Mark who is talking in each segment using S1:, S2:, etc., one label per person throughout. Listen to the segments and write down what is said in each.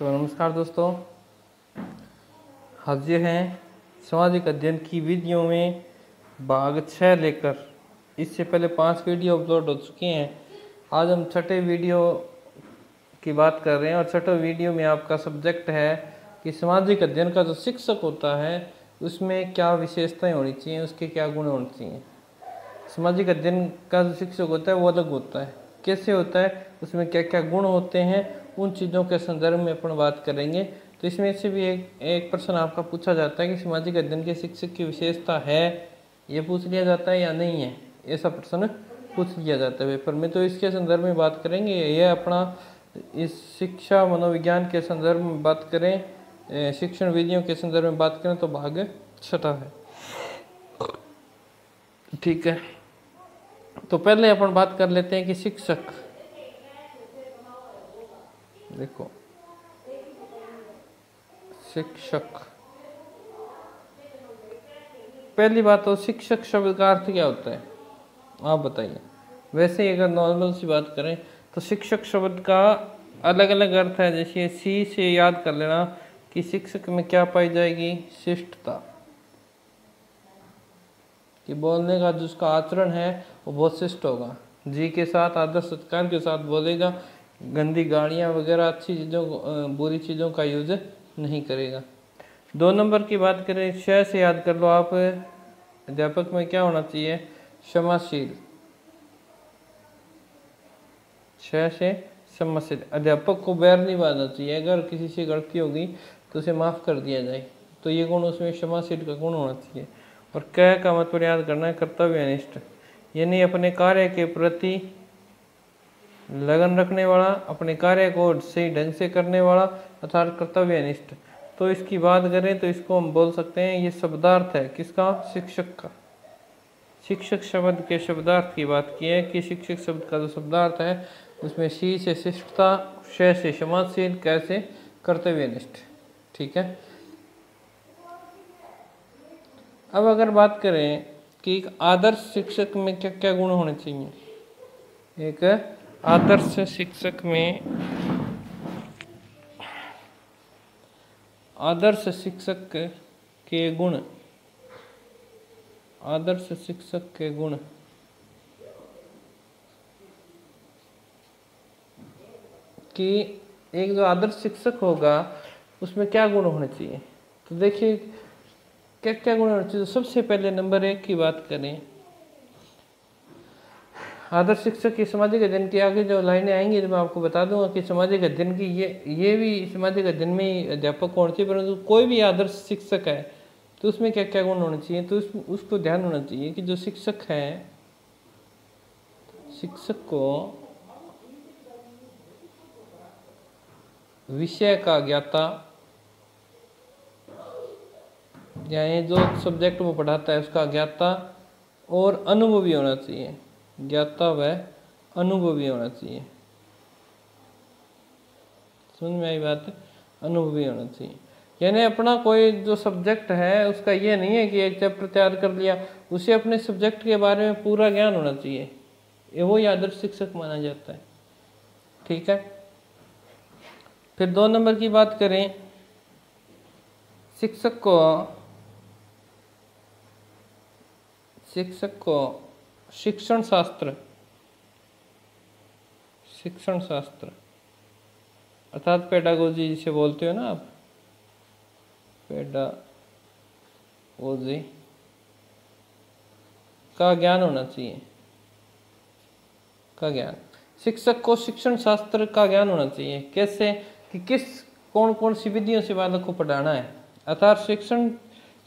S1: तो नमस्कार दोस्तों, हाजिर हैं सामाजिक अध्ययन की विधियों में भाग 6 लेकर। इससे पहले 5 वीडियो अपलोड हो चुके हैं। आज हम छठे वीडियो की बात कर रहे हैं और छठे वीडियो में आपका सब्जेक्ट है कि सामाजिक अध्ययन का जो शिक्षक होता है उसमें क्या विशेषताएं होनी चाहिए, उसके क्या गुण होने चाहिए। सामाजिक अध्ययन का जो शिक्षक होता है वो अलग होता है। कैसे होता है, उसमें क्या क्या गुण होते हैं, उन चीज़ों के संदर्भ में अपन बात करेंगे। तो इसमें से भी एक प्रश्न आपका पूछा जाता है कि सामाजिक अध्ययन के शिक्षक की विशेषता है, ये पूछ लिया जाता है या नहीं है, ऐसा प्रश्न पूछ लिया जाता है पेपर में। तो इसके संदर्भ में बात करेंगे। यह अपना इस शिक्षा मनोविज्ञान के संदर्भ में बात करें, शिक्षण विधियों के संदर्भ में बात करें तो भाग 6 है। ठीक है, तो पहले अपन बात कर लेते हैं कि शिक्षक, देखो शिक्षक, पहली बात तो शिक्षक शब्द का अर्थ क्या होता है आप बताइए। वैसे अगर नॉर्मल सी बात करें तो शिक्षक शब्द का अलग अलग अर्थ है। जैसे सी से याद कर लेना कि शिक्षक में क्या पाई जाएगी, शिष्टता, कि बोलने का जो उसका आचरण है वो बहुत शिष्ट होगा, जी के साथ आदर सत्कार के साथ बोलेगा, गंदी गाड़ियाँ वगैरह अच्छी चीज़ों बुरी चीज़ों का यूज नहीं करेगा। 2 नंबर की बात करें, श से याद कर लो आप, अध्यापक में क्या होना चाहिए, क्षमाशील, श से क्षमाशील। अध्यापक को बैर नहीं बांधना चाहिए, अगर किसी से गलती होगी तो उसे माफ़ कर दिया जाए, तो ये गुण उसमें क्षमाशील का गुण होना चाहिए। और क का मतलब याद करना है कर्तव्यनिष्ठ, यानी अपने कार्य के प्रति लगन रखने वाला, अपने कार्य को सही ढंग से करने वाला अर्थात कर्तव्यनिष्ठ। तो इसकी बात करें तो इसको हम बोल सकते हैं ये शब्दार्थ है किसका, शिक्षक का। शिक्षक शब्द के शब्दार्थ की बात की है कि शिक्षक शब्द का जो शब्दार्थ है उसमें शी से शिष्टता, श से क्षमाशील, क से कर्तव्यनिष्ठ। ठीक है, अब अगर बात करें कि एक आदर्श शिक्षक में क्या क्या गुण होने चाहिए। एक आदर्श शिक्षक में, आदर्श शिक्षक के गुण, आदर्श शिक्षक के गुण, कि एक जो आदर्श शिक्षक होगा उसमें क्या गुण होने चाहिए। तो देखिए क्या क्या गुण होने चाहिए। सबसे पहले नंबर 1 की बात करें, आदर्श शिक्षक की सामाजिक अध्ययन की आगे जो लाइनें आएंगी तो मैं आपको बता दूंगा कि सामाजिक अध्ययन की ये भी सामाजिक अध्ययन में ही अध्यापक होना चाहिए, परंतु कोई भी आदर्श शिक्षक है तो उसमें क्या क्या गुण होने चाहिए। तो उसको ध्यान होना चाहिए कि जो शिक्षक है, शिक्षक को विषय का ज्ञाता, यानी जो सब्जेक्ट वो पढ़ाता है उसका ज्ञाता और अनुभवी होना चाहिए, ज्ञाता व अनुभवी होना चाहिए। समझ में आई बात, अनुभवी होना चाहिए। यानी अपना कोई जो सब्जेक्ट है उसका ये नहीं है कि एक चैप्टर तैयार कर लिया, उसे अपने सब्जेक्ट के बारे में पूरा ज्ञान होना चाहिए, ये वही आदर्श शिक्षक माना जाता है। ठीक है, फिर 2 नंबर की बात करें, शिक्षक को शिक्षण शास्त्र, शिक्षण शास्त्र अर्थात पेडागोजी जिसे बोलते हो ना आप, पेडागोजी का ज्ञान होना चाहिए, का ज्ञान। शिक्षक को शिक्षण शास्त्र का ज्ञान होना चाहिए। कैसे, कि कौन कौन सी विधियों से बालक को पढ़ाना है। अर्थात शिक्षण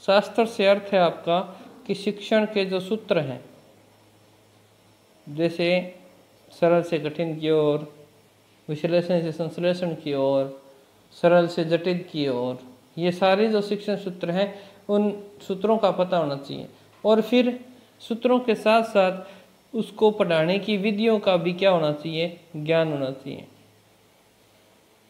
S1: शास्त्र से अर्थ है आपका कि शिक्षण के जो सूत्र हैं, जैसे सरल से कठिन की ओर, विश्लेषण से संश्लेषण की ओर, सरल से जटिल की ओर, ये सारे जो शिक्षण सूत्र हैं उन सूत्रों का पता होना चाहिए। और फिर सूत्रों के साथ साथ उसको पढ़ाने की विधियों का भी क्या होना चाहिए, ज्ञान होना चाहिए।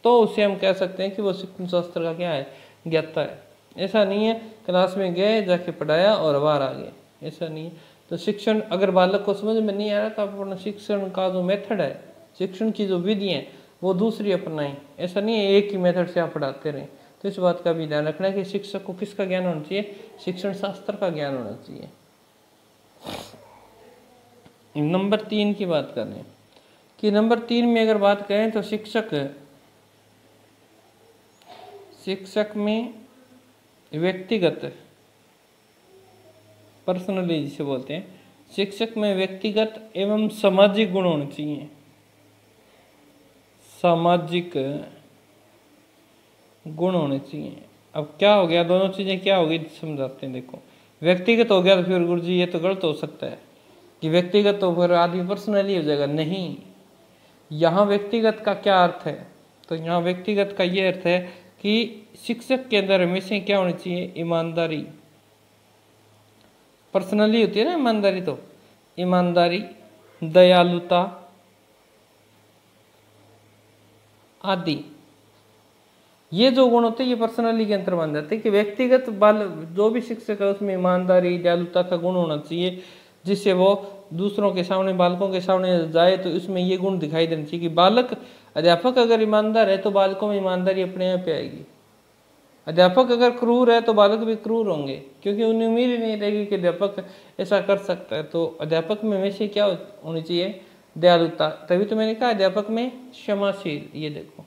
S1: तो उसे हम कह सकते हैं कि वो शिक्षण शास्त्र का क्या है, ज्ञाता है। ऐसा नहीं है क्लास में गए जाके पढ़ाया और बाहर आ गए, ऐसा नहीं है। तो शिक्षण अगर बालक को समझ में नहीं आ रहा तो आप अपना शिक्षण का जो मेथड है, शिक्षण की जो विधि है वो दूसरी अपनाएं। ऐसा नहीं है एक ही मेथड से आप पढ़ाते रहें। तो इस बात का भी ध्यान रखना है कि शिक्षक को किसका ज्ञान होना चाहिए, शिक्षण शास्त्र का ज्ञान होना चाहिए। नंबर 3 की बात करें कि नंबर 3 में अगर बात करें तो शिक्षक में व्यक्तिगत, पर्सनली जिसे बोलते हैं, शिक्षक में व्यक्तिगत एवं सामाजिक गुण होने चाहिए। सामाजिक गुण होने चाहिए। अब क्या हो गया, दोनों चीजें क्या हो गई समझाते हैं। देखो, व्यक्तिगत हो गया तो फिर गुरुजी ये तो गलत हो सकता है कि व्यक्तिगत तो फिर आदमी पर्सनली हो जाएगा। नहीं, यहाँ व्यक्तिगत का क्या अर्थ है, तो यहाँ व्यक्तिगत का ये अर्थ है कि शिक्षक के अंदर हमेशा क्या होनी चाहिए, ईमानदारी। पर्सनली होती है ना ईमानदारी, तो ईमानदारी, दयालुता आदि, ये जो गुण होते हैं ये पर्सनली के अंतर बन जाते हैं कि व्यक्तिगत जो भी शिक्षक है उसमें ईमानदारी, दयालुता का गुण होना चाहिए, जिससे वो दूसरों के सामने, बालकों के सामने जाए तो इसमें ये गुण दिखाई देना चाहिए कि बालक, अध्यापक अगर ईमानदार है तो बालकों में ईमानदारी अपने आप आएगी। अध्यापक अगर क्रूर है तो बालक भी क्रूर होंगे, क्योंकि उन्हें उम्मीद ही नहीं रहेगी कि अध्यापक ऐसा कर सकता है। तो अध्यापक में हमेशा क्या होनी चाहिए, दयालुता। तभी तो मैंने कहा अध्यापक में क्षमाशील। ये देखो,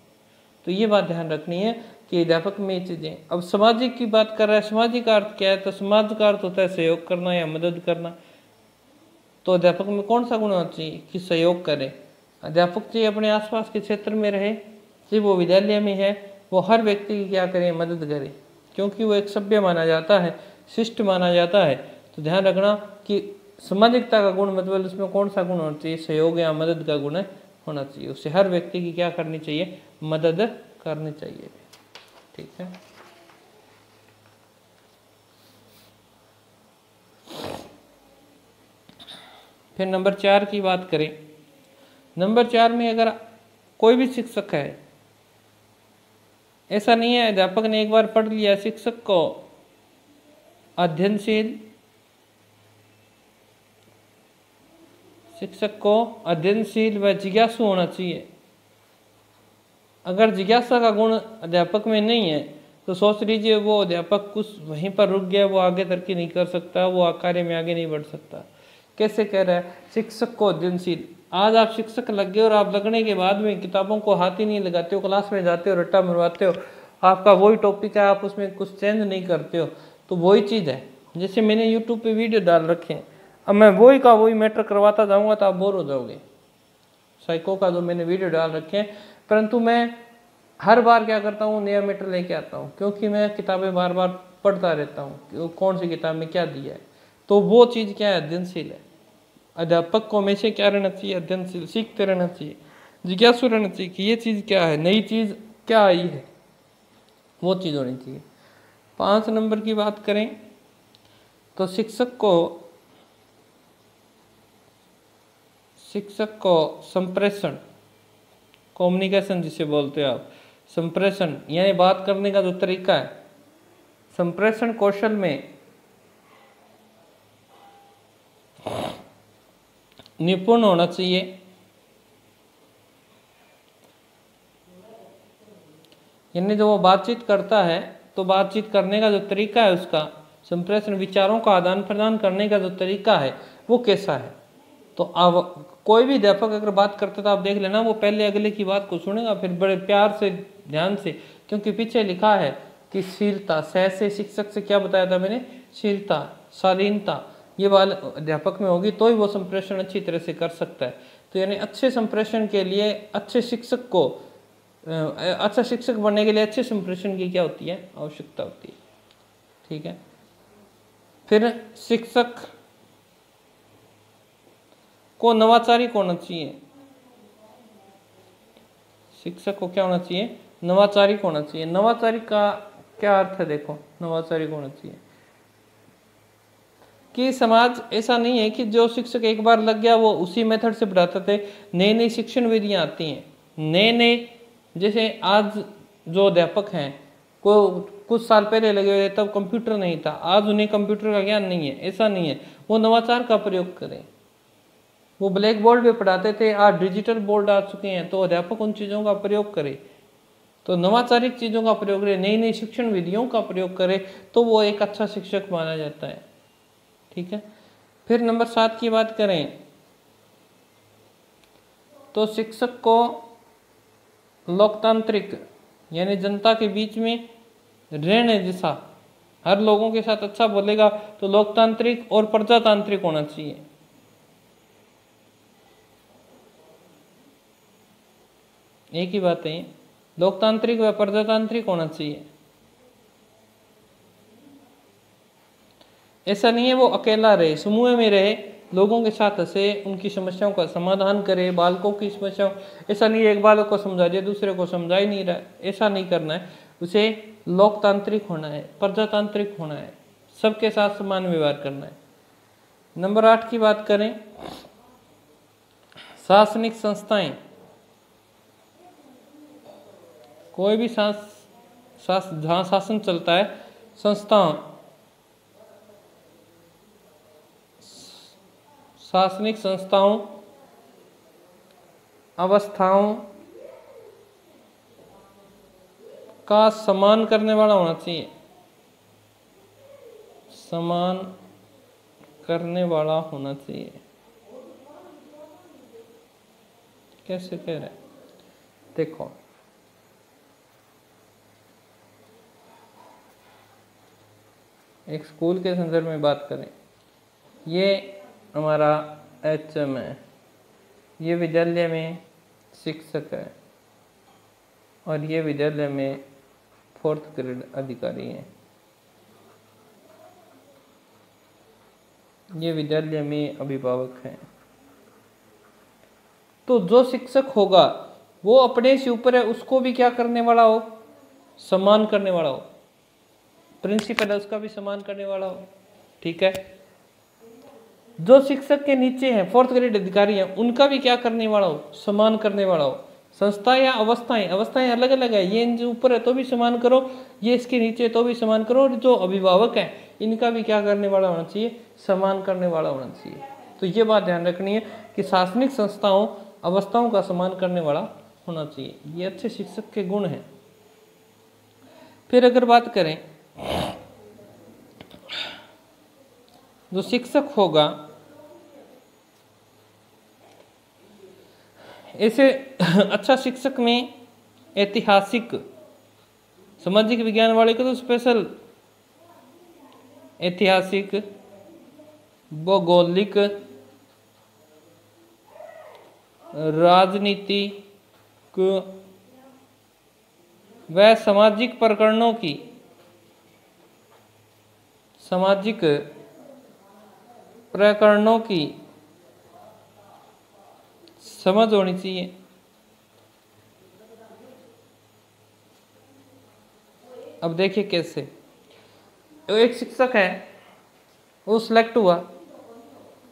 S1: तो ये बात ध्यान रखनी है कि अध्यापक में ये चीजें। अब सामाजिक की बात कर रहा है, सामाजिक का अर्थ क्या है, तो समाज का अर्थ होता है सहयोग करना या मदद करना। तो अध्यापक में कौन सा गुण होना चाहिए कि सहयोग करे। अध्यापक चाहिए अपने आसपास के क्षेत्र में रहे, चाहे वो विद्यालय में है, वो हर व्यक्ति की क्या करे, मदद करे, क्योंकि वो एक सभ्य माना जाता है, शिष्ट माना जाता है। तो ध्यान रखना कि सामाजिकता का गुण मतलब उसमें कौन सा गुण होना चाहिए, सहयोग या मदद का गुण होना चाहिए। उससे हर व्यक्ति की क्या करनी चाहिए, मदद करनी चाहिए। ठीक है, फिर नंबर 4 की बात करें। नंबर 4 में अगर कोई भी शिक्षक है, ऐसा नहीं है अध्यापक ने एक बार पढ़ लिया, शिक्षक को अध्ययनशील, व जिज्ञासु होना चाहिए। अगर जिज्ञासा का गुण अध्यापक में नहीं है तो सोच लीजिए वो अध्यापक कुछ वहीं पर रुक गया, वो आगे तरक्की नहीं कर सकता, वो कार्य में आगे नहीं बढ़ सकता। कैसे कह रहा है, शिक्षक को अध्ययनशील। आज आप शिक्षक लग गए और आप लगने के बाद में किताबों को हाथ ही नहीं लगाते हो, क्लास में जाते हो, रट्टा मरवाते हो, आपका वही टॉपिक है, आप उसमें कुछ चेंज नहीं करते हो। तो वही चीज़ है, जैसे मैंने यूट्यूब पे वीडियो डाल रखे हैं, अब मैं वही का वही मैटर करवाता जाऊँगा तो आप बोर हो जाओगे। साइको का जो मैंने वीडियो डाल रखे हैं, परंतु मैं हर बार क्या करता हूँ, नया मैटर लेके आता हूँ, क्योंकि मैं किताबें बार बार पढ़ता रहता हूँ कौन सी किताब में क्या दिया है। तो वो चीज़ क्या है, अध्ययनशील है। अध्यापक को हमेशा क्या रहना चाहिए, अध्ययनशील, सीखते रहना चाहिए, जिज्ञासु रहना चाहिए कि ये चीज़ क्या है, नई चीज़ क्या आई है, वो चीज़ होनी चाहिए। 5 नंबर की बात करें तो शिक्षक को संप्रेषण, कम्युनिकेशन जिसे बोलते हो आप, संप्रेषण यानी बात करने का जो तरीका है, संप्रेषण कौशल में निपुण होना चाहिए। यानी जो वो बातचीत करता है तो बातचीत करने का जो तरीका है, उसका संप्रेषण, विचारों का आदान प्रदान करने का जो तरीका है वो कैसा है। तो अब कोई भी अध्यापक अगर बात करता तो आप देख लेना, वो पहले अगले की बात को सुनेगा, फिर बड़े प्यार से, ध्यान से, क्योंकि पीछे लिखा है कि शीलता, से शिक्षक से क्या बताया था मैंने, शीलता, शालीनता, ये वाले अध्यापक में होगी तो ही वो संप्रेषण अच्छी तरह से कर सकता है। तो यानी अच्छे संप्रेषण के लिए, अच्छा शिक्षक बनने के लिए अच्छे संप्रेषण की क्या होती है, आवश्यकता होती है। ठीक है, फिर शिक्षक को नवाचारी होना चाहिए। शिक्षक को क्या होना चाहिए, नवाचारी होना चाहिए। नवाचारी का क्या अर्थ है, देखो, नवाचारी होना चाहिए कि समाज ऐसा नहीं है कि जो शिक्षक एक बार लग गया वो उसी मेथड से पढ़ाते थे। नई नई शिक्षण विधियां आती हैं, नए जैसे आज जो अध्यापक हैं, कुछ साल पहले लगे हुए तब कंप्यूटर नहीं था, आज उन्हें कंप्यूटर का ज्ञान नहीं है, ऐसा नहीं है। वो नवाचार का प्रयोग करें, वो ब्लैक बोर्ड पे पढ़ाते थे, आज डिजिटल बोर्ड आ चुके हैं, तो अध्यापक उन चीज़ों का प्रयोग करे, तो नवाचारिक चीज़ों का प्रयोग करे, नई नई शिक्षण विधियों का प्रयोग करे, तो वो एक अच्छा शिक्षक माना जाता है। ठीक है। फिर नंबर 7 की बात करें तो शिक्षक को लोकतांत्रिक यानी जनता के बीच में रहने जैसा, हर लोगों के साथ अच्छा बोलेगा, तो लोकतांत्रिक और प्रजातांत्रिक होना चाहिए। एक ही बात है, लोकतांत्रिक व प्रजातांत्रिक होना चाहिए। ऐसा नहीं है वो अकेला रहे, समूह में रहे, लोगों के साथ हंसे, उनकी समस्याओं का समाधान करे, बालकों की समस्याओं, ऐसा नहीं है एक बालक को समझा दिया दूसरे को समझा ही नहीं रहा, ऐसा नहीं करना है। उसे लोकतांत्रिक होना है, प्रजातांत्रिक होना है, सबके साथ समान व्यवहार करना है। नंबर 8 की बात करें, शासनिक संस्थाएं, कोई भी जहाँ शासन चलता है, संस्थाओं, शासनिक संस्थाओं, अवस्थाओं का सम्मान करने वाला होना चाहिए, सम्मान करने वाला होना चाहिए। कैसे कह रहे, देखो एक स्कूल के संदर्भ में बात करें, ये हमारा HM है, ये विद्यालय में शिक्षक है, और ये विद्यालय में 4th ग्रेड अधिकारी है, ये विद्यालय में अभिभावक हैं। तो जो शिक्षक होगा वो अपने से ऊपर है, उसको भी क्या करने वाला हो, सम्मान करने वाला हो, प्रिंसिपल है उसका भी सम्मान करने वाला हो। ठीक है। जो शिक्षक के नीचे हैं, 4th ग्रेड अधिकारी हैं, उनका भी क्या करने वाला हो, सम्मान करने वाला हो। संस्था या अवस्थाएं, अवस्थाएं अलग अलग है, ये इनके ऊपर है तो भी सम्मान करो, ये इसके नीचे तो भी सम्मान करो, और जो अभिभावक हैं इनका भी क्या करने वाला होना चाहिए, सम्मान करने वाला होना चाहिए। तो ये बात ध्यान रखनी है कि शासनिक संस्थाओं, अवस्थाओं का सम्मान करने वाला होना चाहिए, ये अच्छे शिक्षक के गुण हैं। फिर अगर बात करें, जो शिक्षक होगा ऐसे अच्छा शिक्षक में ऐतिहासिक, सामाजिक विज्ञान वाले को तो स्पेशल, ऐतिहासिक, भौगोलिक, राजनीतिक व सामाजिक प्रकरणों की, सामाजिक प्रकरणों की समझ होनी चाहिए। अब देखिए कैसे, एक शिक्षक है, वो सिलेक्ट हुआ,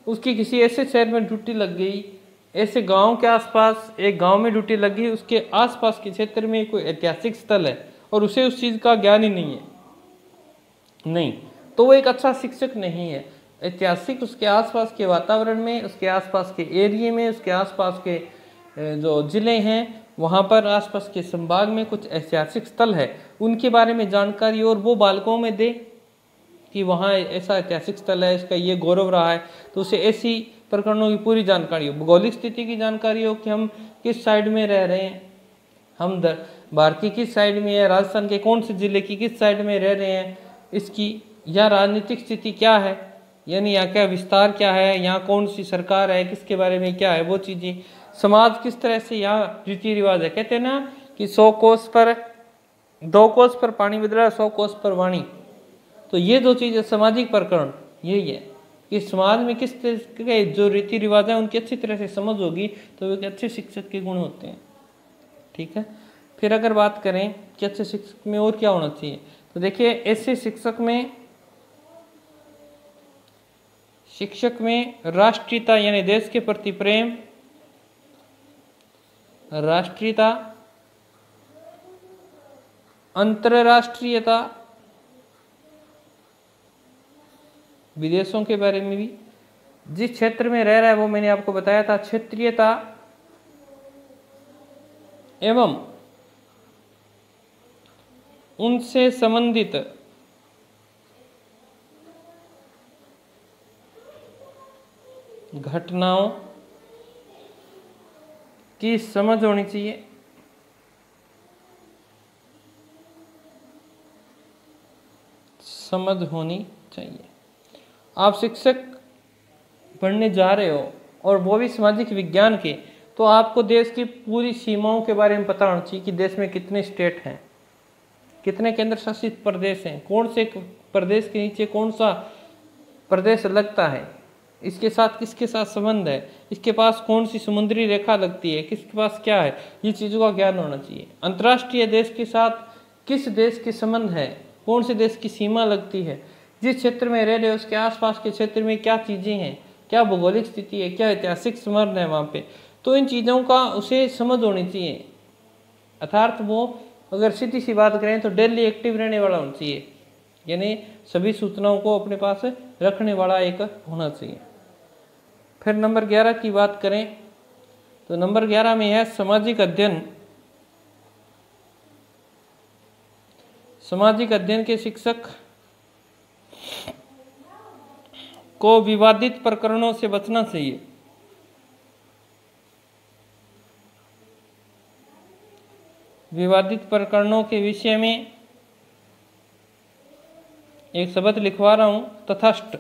S1: उसकी किसी ऐसे शहर में ड्यूटी लग गई, ऐसे गांव के आसपास एक गांव में ड्यूटी लगी, उसके आसपास के क्षेत्र में कोई ऐतिहासिक स्थल है और उसे उस चीज़ का ज्ञान ही नहीं है, नहीं, तो वो एक अच्छा शिक्षक नहीं है। ऐतिहासिक उसके आसपास के वातावरण में, उसके आसपास के एरिए में, उसके आसपास के जो ज़िले हैं वहाँ पर आसपास के संभाग में कुछ ऐतिहासिक स्थल है, उनके बारे में जानकारी और वो बालकों में दे कि वहाँ ऐसा ऐतिहासिक स्थल है, इसका ये गौरव रहा है, तो उसे ऐसी प्रकरणों की पूरी जानकारी हो, भौगोलिक स्थिति की जानकारी हो कि हम किस साइड में रह रहे हैं, हम भारत की किस साइड में है, राजस्थान के कौन से ज़िले की किस साइड में रह रहे हैं, इसकी या राजनीतिक स्थिति क्या है, यानी यहाँ क्या विस्तार क्या है, यहाँ कौन सी सरकार है, किसके बारे में क्या है, वो चीज़ें, समाज किस तरह से यहाँ रीति रिवाज है। कहते हैं ना कि 2 कोस पर पानी बदला, 100 कोस पर वाणी। तो ये 2 चीज़ें सामाजिक प्रकरण यही है कि समाज में किस तरह के जो रीति रिवाज है उनकी अच्छी तरह से समझ होगी, तो एक अच्छे शिक्षक के गुण होते हैं। ठीक है। फिर अगर बात करें कि अच्छे शिक्षक में और क्या होना चाहिए, तो देखिए ऐसे शिक्षक में राष्ट्रीयता यानी देश के प्रति प्रेम, राष्ट्रीयता, अंतरराष्ट्रीयता, विदेशों के बारे में भी, जिस क्षेत्र में रह रहा है वो मैंने आपको बताया था, क्षेत्रीयता एवं उनसे संबंधित घटनाओं की समझ होनी चाहिए। समझ होनी चाहिए। आप शिक्षक पढ़ने जा रहे हो और वो भी सामाजिक विज्ञान के, तो आपको देश की पूरी सीमाओं के बारे में पता होना चाहिए कि देश में कितने स्टेट हैं, कितने केंद्र शासित प्रदेश हैं, कौन से प्रदेश के नीचे कौन सा प्रदेश लगता है, इसके साथ किसके साथ संबंध है, इसके पास कौन सी समुद्री रेखा लगती है, किसके पास क्या है, ये चीज़ों का ज्ञान होना चाहिए। अंतर्राष्ट्रीय देश के साथ किस देश के संबंध है, कौन से देश की सीमा लगती है, जिस क्षेत्र में रह रहे हो उसके आसपास के क्षेत्र में क्या चीज़ें हैं, क्या भौगोलिक स्थिति है, क्या ऐतिहासिक संबंध है वहाँ पे, तो इन चीज़ों का उसे समझ होनी चाहिए। अर्थात वो अगर सीधी सी बात करें तो डेली एक्टिव रहने वाला होना चाहिए, यानी सभी सूचनाओं को अपने पास रखने वाला एक होना चाहिए। फिर नंबर 11 की बात करें तो नंबर 11 में है सामाजिक अध्ययन। सामाजिक अध्ययन के शिक्षक को विवादित प्रकरणों से बचना चाहिए। विवादित प्रकरणों के विषय में एक शब्द लिखवा रहा हूं, तटस्थ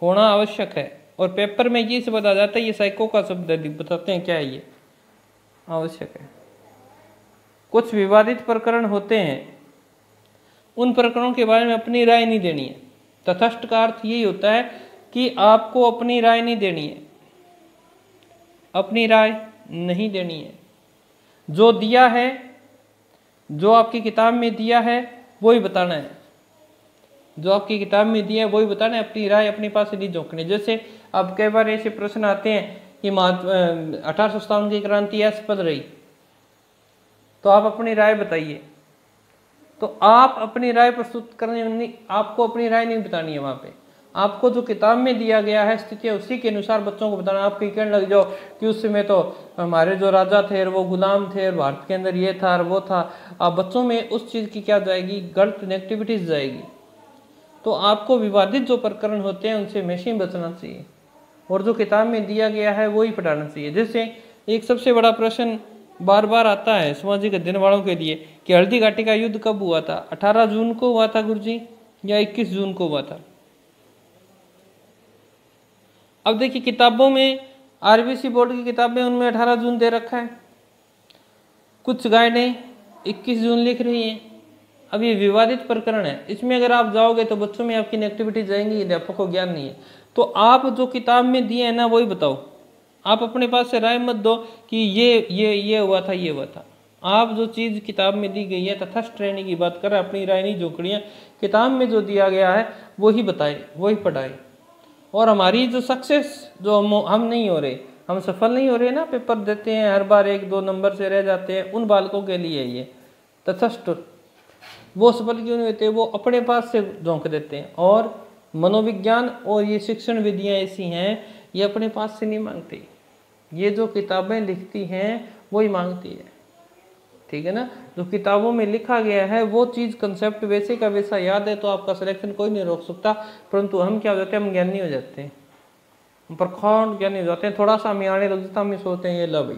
S1: होना आवश्यक है। और पेपर में ये शब्द आ जाता है, ये साइको का शब्द है, बताते हैं क्या है ये, आवश्यक है। कुछ विवादित प्रकरण होते हैं, उन प्रकरणों के बारे में अपनी राय नहीं देनी है। तटस्थ का अर्थ यही होता है कि आपको अपनी राय नहीं देनी है, अपनी राय नहीं देनी है। जो दिया है, जो आपकी किताब में दिया है वही बताना है, जो आपकी किताब में दिया है वही बताना है, अपनी राय अपने पास से नहीं झोंकनी। जैसे अब कई बार ऐसे प्रश्न आते हैं कि 1857 की क्रांति असफल रही, तो आप अपनी राय बताइए, तो आप अपनी राय प्रस्तुत करने में आपको अपनी राय नहीं बतानी है। वहाँ पे आपको जो किताब में दिया गया है स्थिति है उसी के अनुसार बच्चों को बताना। आप कहीं कहने लग जाओ कि उस समय तो हमारे जो राजा थे वो गुलाम थे और भारत के अंदर ये था और वो था, आप बच्चों में उस चीज़ की क्या जाएगी, गलत नेगेटिविटीज जाएगी। तो आपको विवादित जो प्रकरण होते हैं उनसे हमेशा ही बचना चाहिए और जो किताब में दिया गया है वही पढ़ाना चाहिए। जैसे एक सबसे बड़ा प्रश्न बार बार आता है सामाजिक अध्ययन वालों के लिए कि हल्दी घाटी का युद्ध कब हुआ था, 18 जून को हुआ था गुरुजी या 21 जून को हुआ था। अब देखिए किताबों में, आरबीसी बोर्ड की किताबें उनमें 18 जून दे रखा है, कुछ गाइडें 21 जून लिख रही हैं। अब ये विवादित प्रकरण है, इसमें अगर आप जाओगे तो बच्चों में आपकी नेगेटिविटी जाएंगी, अध्यापक को ज्ञान नहीं है। तो आप जो किताब में दिए है ना वही बताओ, आप अपने पास से राय मत दो कि ये हुआ था, ये हुआ था। आप जो चीज़ किताब में दी गई है तटस्थ रहने की बात कर, अपनी राय नहीं झोंकनी है। किताब में जो दिया गया है वही बताए, वही पढ़ाए। और हमारी जो सक्सेस जो हम नहीं हो रहे, हम सफल नहीं हो रहे ना, पेपर देते हैं हर बार 1-2 नंबर से रह जाते हैं, उन बालकों के लिए ये तटस्थ। वो सफल क्यों नहीं होते, वो अपने पास से झोंक देते हैं। और मनोविज्ञान और ये शिक्षण विधियाँ ऐसी हैं, ये अपने पास से नहीं मांगती, ये जो किताबें लिखती हैं वही मांगती है, ठीक है ना। जो किताबों में लिखा गया है वो चीज़ कंसेप्ट वैसे का वैसा याद है तो आपका सिलेक्शन कोई नहीं रोक सकता। परंतु हम क्या हो जाते हैं, हम ज्ञानी हो जाते हैं, हम प्रखंड ज्ञानी हो जाते हैं। थोड़ा सा हमें आने लग जाता, हम सोचते हैं ये ला भाई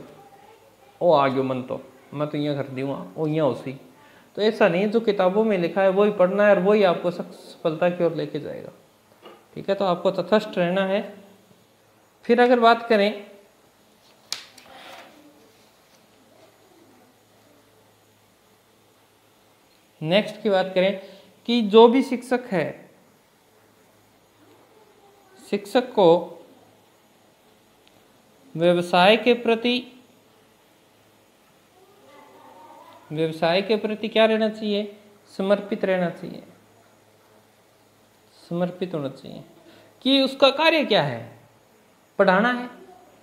S1: ओ आ गयो मन, तो मैं तो यहाँ कर दूँगा वो यहाँ उसी। तो ऐसा नहीं, जो किताबों में लिखा है वही पढ़ना है और वही आपको सफलता की ओर लेके जाएगा, ठीक है। तो आपको तटस्थ रहना है। फिर अगर बात करें नेक्स्ट की बात करें कि जो भी शिक्षक है, शिक्षक को व्यवसाय के प्रति क्या रहना चाहिए, समर्पित रहना चाहिए, समर्पित होना चाहिए। कि उसका कार्य क्या है, पढ़ाना है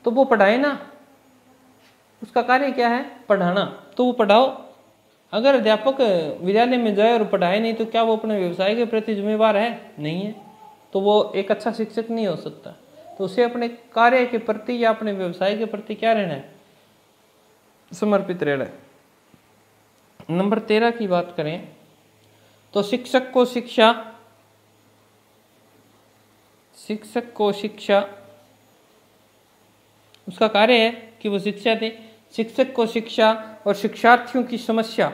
S1: तो वो पढ़ाए ना, उसका कार्य क्या है पढ़ाना, तो वो पढ़ाओ। अगर अध्यापक विद्यालय में जाए और पढ़ाए नहीं तो क्या वो अपने व्यवसाय के प्रति जिम्मेवार है, नहीं है। तो वो एक अच्छा शिक्षक नहीं हो सकता। तो उसे अपने कार्य के प्रति या अपने व्यवसाय के प्रति क्या रहना है, समर्पित रहना है। नंबर 13 की बात करें तो शिक्षक को शिक्षा उसका कार्य है कि वो शिक्षा दे। शिक्षक को शिक्षा और शिक्षार्थियों की समस्या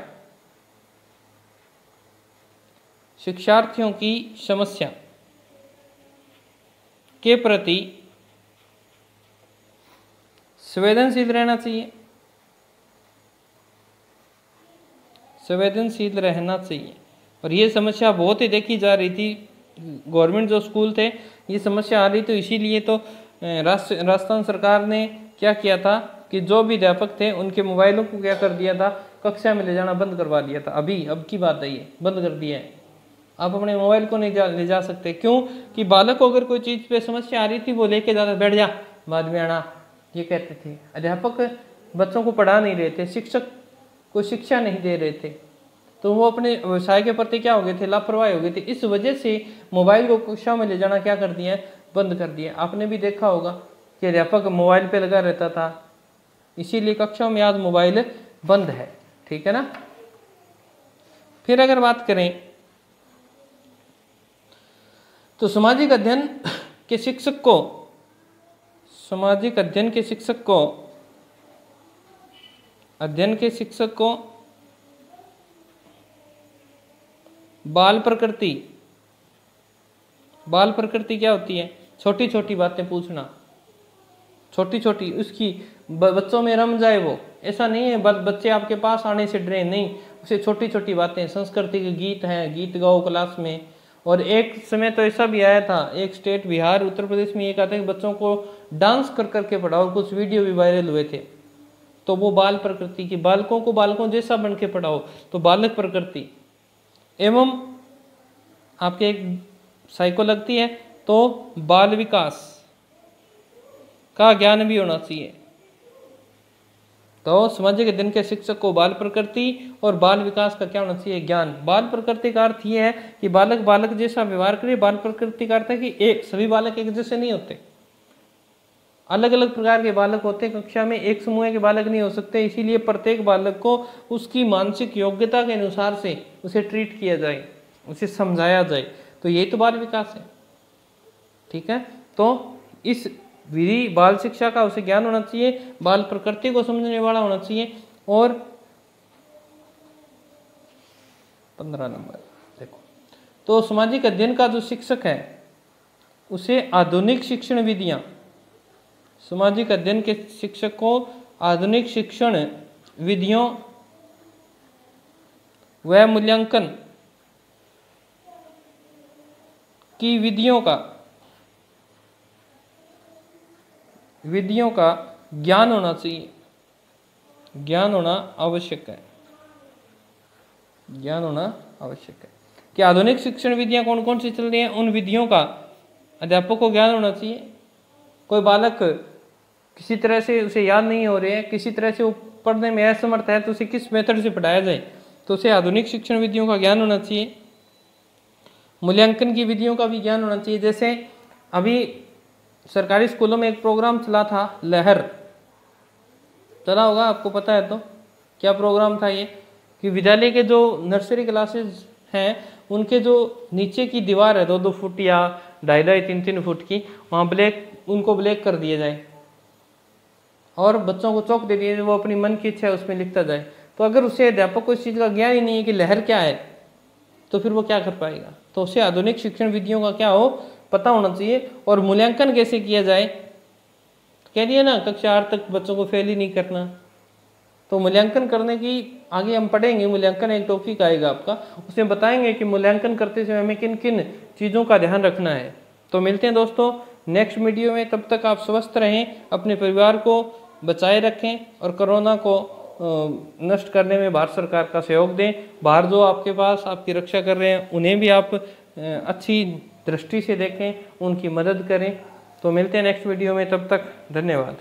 S1: के प्रति संवेदनशील रहना चाहिए, और ये समस्या बहुत ही देखी जा रही थी। गवर्नमेंट जो स्कूल थे ये समस्या आ रही, तो इसीलिए तो राजस्थान सरकार ने क्या किया था कि जो भी अध्यापक थे उनके मोबाइलों को क्या कर दिया था, कक्षा में ले जाना बंद करवा दिया था। अब की बात है, ये बंद कर दिया है। आप अपने मोबाइल को नहीं ले जा सकते। क्यों कि बालक को अगर कोई चीज़ पे समस्या आ रही थी वो लेके जाता, बैठ जा बाद में आना, ये कहते थे। अध्यापक बच्चों को पढ़ा नहीं रहे थे, शिक्षक को शिक्षा नहीं दे रहे थे, तो वो अपने व्यवसाय के प्रति क्या हो गए थे, लापरवाही हो गई थी। इस वजह से मोबाइल को कक्षा में ले जाना क्या कर दिया है, बंद कर दिया। आपने भी देखा होगा कि अध्यापक मोबाइल पे लगा रहता था, इसीलिए कक्षा में आज मोबाइल बंद है। ठीक है ना। फिर अगर बात करें तो सामाजिक अध्ययन के शिक्षक को बाल प्रकृति क्या होती है, छोटी छोटी बातें पूछना, छोटी छोटी उसकी बच्चों में रम जाए वो। ऐसा नहीं है बच्चे आपके पास आने से डरे, नहीं, उसे छोटी छोटी बातें, संस्कृति के गीत हैं, गीत गाओ क्लास में। और एक समय तो ऐसा भी आया था, एक स्टेट बिहार उत्तर प्रदेश में ये कहता है कि बच्चों को डांस कर करके पढ़ाओ, कुछ वीडियो भी वायरल हुए थे। तो वो बाल प्रकृति की, बालकों को बालकों जैसा बन के पढ़ाओ, तो बालक प्रकृति एवं आपके एक साइको लगती है तो बाल विकास का ज्ञान भी होना चाहिए। तो सामाजिक अध्ययन के शिक्षक को बाल प्रकृति और बाल विकास का क्या होना चाहिए, ज्ञान। बाल प्रकृति का अर्थ यह है कि बालक जैसा व्यवहार करे। बाल प्रकृति का अर्थ है कि सभी बालक एक जैसे नहीं होते, अलग अलग प्रकार के बालक होते हैं। कक्षा में एक समूह के बालक नहीं हो सकते, इसीलिए प्रत्येक बालक को उसकी मानसिक योग्यता के अनुसार से उसे ट्रीट किया जाए, उसे समझाया जाए। तो यही तो बाल विकास है। ठीक है। तो इस विधि बाल शिक्षा का उसे ज्ञान होना चाहिए, बाल प्रकृति को समझने वाला होना चाहिए। और 15 नंबर देखो, तो सामाजिक अध्ययन का जो शिक्षक है उसे आधुनिक शिक्षण विधियां, सामाजिक अध्ययन के शिक्षक को आधुनिक शिक्षण विधियों व मूल्यांकन की विधियों का ज्ञान होना चाहिए, ज्ञान होना आवश्यक है, ज्ञान होना आवश्यक है। कि आधुनिक शिक्षण विधियां कौन कौन सी चल रही हैं, उन विधियों का अध्यापक को ज्ञान होना चाहिए। कोई बालक किसी तरह से उसे याद नहीं हो रहे हैं, किसी तरह से वो पढ़ने में असमर्थ है, तो उसे किस मेथड से पढ़ाया जाए, तो उसे आधुनिक शिक्षण विधियों का ज्ञान होना चाहिए। मूल्यांकन की विधियों का भी ज्ञान होना चाहिए। जैसे अभी सरकारी स्कूलों में एक प्रोग्राम चला था, लहर, चला होगा, आपको पता है। तो क्या प्रोग्राम था ये, कि विद्यालय के जो नर्सरी क्लासेस हैं उनके जो नीचे की दीवार है 2-2 फुट या 2.5-2, 3-3 फुट की, वहाँ उनको ब्लैक कर दिया जाए और बच्चों को चौक दे दिया जाए, वो अपनी मन की इच्छा है उसमें लिखता जाए। तो अगर उसे अध्यापक को इस चीज़ का ज्ञान ही नहीं है कि लहर क्या है, तो फिर वो क्या कर पाएगा। तो उसे आधुनिक शिक्षण विधियों का क्या हो, पता होना चाहिए। और मूल्यांकन कैसे किया जाए, कह दिया ना कक्षा 8 तक बच्चों को फेल ही नहीं करना। तो मूल्यांकन करने की आगे हम पढ़ेंगे, मूल्यांकन एक टॉपिक आएगा आपका, उसमें बताएंगे कि मूल्यांकन करते समय हमें किन किन चीज़ों का ध्यान रखना है। तो मिलते हैं दोस्तों नेक्स्ट वीडियो में, तब तक आप स्वस्थ रहें, अपने परिवार को बचाए रखें और कोरोना को नष्ट करने में भारत सरकार का सहयोग दें। बाहर जो आपके पास आपकी रक्षा कर रहे हैं उन्हें भी आप अच्छी दृष्टि से देखें, उनकी मदद करें। तो मिलते हैं नेक्स्ट वीडियो में, तब तक धन्यवाद।